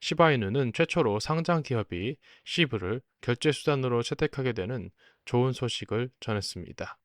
시바이누는 최초로 상장 기업이 시브를 결제 수단으로 채택하게 되는 좋은 소식을 전했습니다.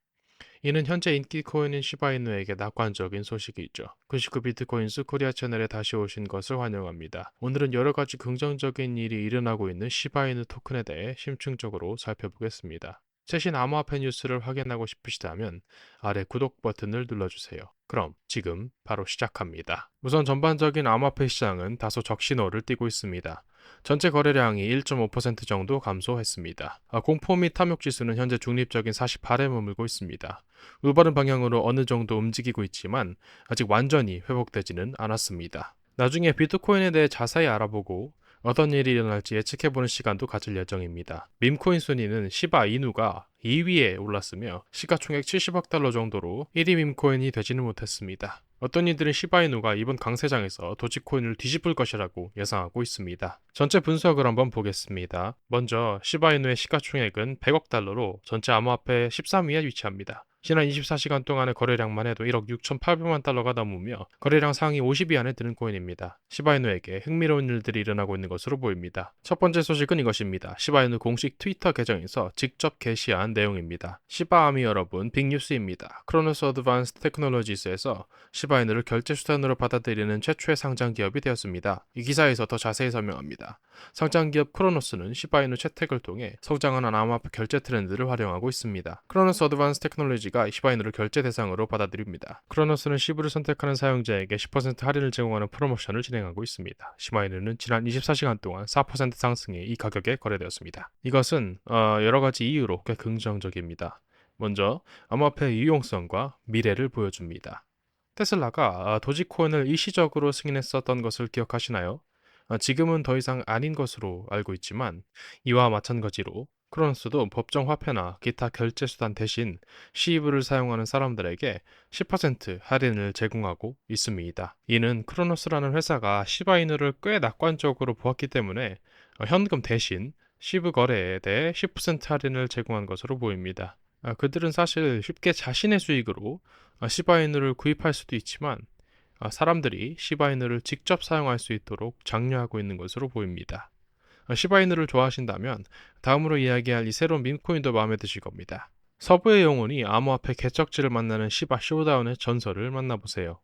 이는 현재 인기 코인인 시바이누에게 낙관적인 소식이죠. 99 비트코인스 코리아 채널에 다시 오신 것을 환영합니다. 오늘은 여러 가지 긍정적인 일이 일어나고 있는 시바이누 토큰에 대해 심층적으로 살펴보겠습니다. 최신 암호화폐 뉴스를 확인하고 싶으시다면 아래 구독 버튼을 눌러주세요. 그럼 지금 바로 시작합니다. 우선 전반적인 암호화폐 시장은 다소 적신호를 띠고 있습니다. 전체 거래량이 1.5% 정도 감소했습니다. 공포 및 탐욕 지수는 현재 중립적인 48에 머물고 있습니다. 올바른 방향으로 어느 정도 움직이고 있지만 아직 완전히 회복되지는 않았습니다. 나중에 비트코인에 대해 자세히 알아보고 어떤 일이 일어날지 예측해보는 시간도 가질 예정입니다. 밈코인 순위는 시바 이누가 2위에 올랐으며 시가총액 70억 달러 정도로 1위 밈코인이 되지는 못했습니다. 어떤 이들은 시바이누가 이번 강세장에서 도지코인을 뒤집을 것이라고 예상하고 있습니다. 전체 분석을 한번 보겠습니다. 먼저 시바이누의 시가총액은 100억 달러로 전체 암호화폐 13위에 위치합니다. 지난 24시간 동안의 거래량만 해도 1억 6,800만 달러가 넘으며 거래량 상위 50위 안에 드는 코인입니다. 시바이누에게 흥미로운 일들이 일어나고 있는 것으로 보입니다. 첫 번째 소식은 이것입니다. 시바이누 공식 트위터 계정에서 직접 게시한 내용입니다. 시바아미 여러분, 빅뉴스입니다. 크로노스 어드밴스드 테크놀로지스에서 시바이누를 결제 수단으로 받아들이는 최초의 상장 기업이 되었습니다. 이 기사에서 더 자세히 설명합니다. 상장 기업 크로노스는 시바이누 채택을 통해 성장하는 암호화폐 결제 트렌드를 활용하고 있습니다. 크로노스 어드밴스드 테크놀로지가 시바이누를 결제 대상으로 받아들입니다. 크로노스는 시브를 선택하는 사용자에게 10% 할인을 제공하는 프로모션을 진행하고 있습니다. 시바이누는 지난 24시간 동안 4% 상승해 이 가격에 거래되었습니다. 이것은 여러 가지 이유로 꽤 긍정적입니다. 먼저 암호화폐의 유용성과 미래를 보여줍니다. 테슬라가 도지코인을 일시적으로 승인했었던 것을 기억하시나요? 지금은 더 이상 아닌 것으로 알고 있지만 이와 마찬가지로 크로노스도 법정 화폐나 기타 결제 수단 대신 시브를 사용하는 사람들에게 10% 할인을 제공하고 있습니다. 이는 크로노스라는 회사가 시바이누를 꽤 낙관적으로 보았기 때문에 현금 대신 시브 거래에 대해 10% 할인을 제공한 것으로 보입니다. 그들은 사실 쉽게 자신의 수익으로 시바이누를 구입할 수도 있지만 사람들이 시바이누를 직접 사용할 수 있도록 장려하고 있는 것으로 보입니다. 시바이누를 좋아하신다면 다음으로 이야기할 이 새로운 밈코인도 마음에 드실 겁니다. 서부의 영혼이 암호화폐 개척지를 만나는 시바 쇼다운의 전설을 만나보세요.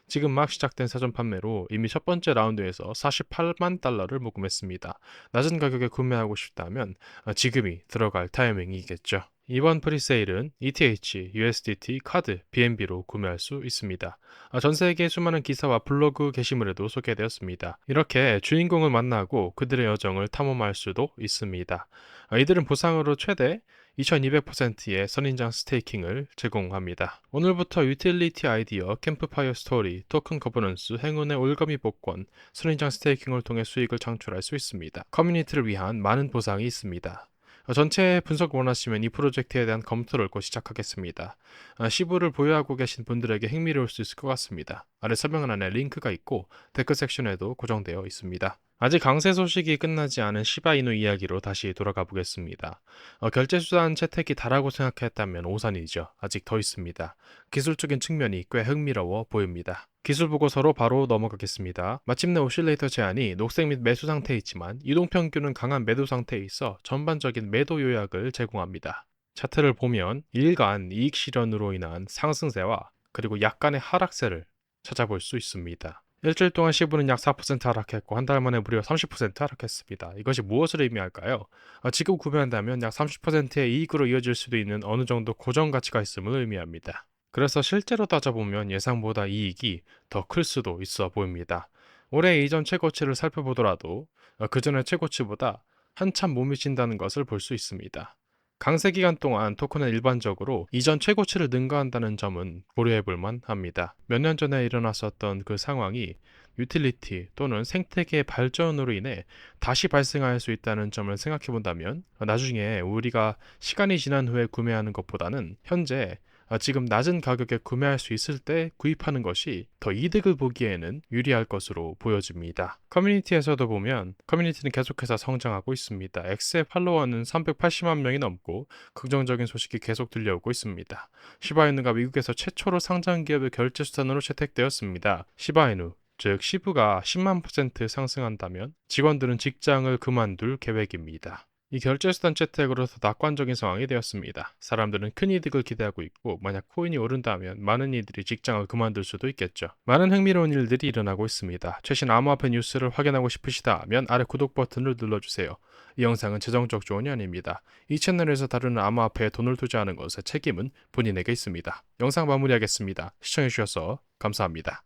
지금 막 시작된 사전 판매로 이미 첫 번째 라운드에서 48만 달러를 모금했습니다. 낮은 가격에 구매하고 싶다면 지금이 들어갈 타이밍이겠죠. 이번 프리세일은 ETH, USDT, 카드, BNB로 구매할 수 있습니다. 전 세계 수많은 기사와 블로그 게시물에도 소개되었습니다. 이렇게 주인공을 만나고 그들의 여정을 탐험할 수도 있습니다. 이들은 보상으로 최대 2200%의 선인장 스테이킹을 제공합니다. 오늘부터 유틸리티 아이디어, 캠프파이어 스토리, 토큰 거버넌스, 행운의 올가미 복권, 선인장 스테이킹을 통해 수익을 창출할 수 있습니다. 커뮤니티를 위한 많은 보상이 있습니다. 전체 분석 원하시면 이 프로젝트에 대한 검토를 곧 시작하겠습니다. 시브를 보유하고 계신 분들에게 흥미로울 수 있을 것 같습니다. 아래 설명란에 링크가 있고 댓글 섹션에도 고정되어 있습니다. 아직 강세 소식이 끝나지 않은 시바이누 이야기로 다시 돌아가 보겠습니다. 결제수단 채택이 다라고 생각했다면 오산이죠. 아직 더 있습니다. 기술적인 측면이 꽤 흥미로워 보입니다. 기술 보고서로 바로 넘어가겠습니다. 마침내 오실레이터 제한이 녹색 및 매수 상태에 있지만 이동평균은 강한 매도 상태에 있어 전반적인 매도 요약을 제공합니다. 차트를 보면 일간 이익 실현으로 인한 상승세와 그리고 약간의 하락세를 찾아볼 수 있습니다. 일주일 동안 시브는 약 4% 하락했고 한 달 만에 무려 30% 하락했습니다. 이것이 무엇을 의미할까요? 지금 구매한다면 약 30%의 이익으로 이어질 수도 있는 어느 정도 고정 가치가 있음을 의미합니다. 그래서 실제로 따져보면 예상보다 이익이 더 클 수도 있어 보입니다. 올해 이전 최고치를 살펴보더라도 그 전의 최고치보다 한참 못 미친다는 것을 볼 수 있습니다. 강세 기간 동안 토큰은 일반적으로 이전 최고치를 능가한다는 점은 고려해 볼 만합니다. 몇 년 전에 일어났었던 그 상황이 유틸리티 또는 생태계의 발전으로 인해 다시 발생할 수 있다는 점을 생각해 본다면 나중에 우리가 시간이 지난 후에 구매하는 것보다는 현재 지금 낮은 가격에 구매할 수 있을 때 구입하는 것이 더 이득을 보기에는 유리할 것으로 보여집니다. 커뮤니티에서도 보면 커뮤니티는 계속해서 성장하고 있습니다. X의 팔로워는 380만 명이 넘고 긍정적인 소식이 계속 들려오고 있습니다. 시바이누가 미국에서 최초로 상장 기업의 결제 수단으로 채택되었습니다. 시바이누 즉 시브가 10만 % 상승한다면 직원들은 직장을 그만둘 계획입니다. 이 결제수단 채택으로 더 낙관적인 상황이 되었습니다. 사람들은 큰 이득을 기대하고 있고 만약 코인이 오른다면 많은 이들이 직장을 그만둘 수도 있겠죠. 많은 흥미로운 일들이 일어나고 있습니다. 최신 암호화폐 뉴스를 확인하고 싶으시다면 아래 구독 버튼을 눌러주세요. 이 영상은 재정적 조언이 아닙니다. 이 채널에서 다루는 암호화폐에 돈을 투자하는 것의 책임은 본인에게 있습니다. 영상 마무리하겠습니다. 시청해주셔서 감사합니다.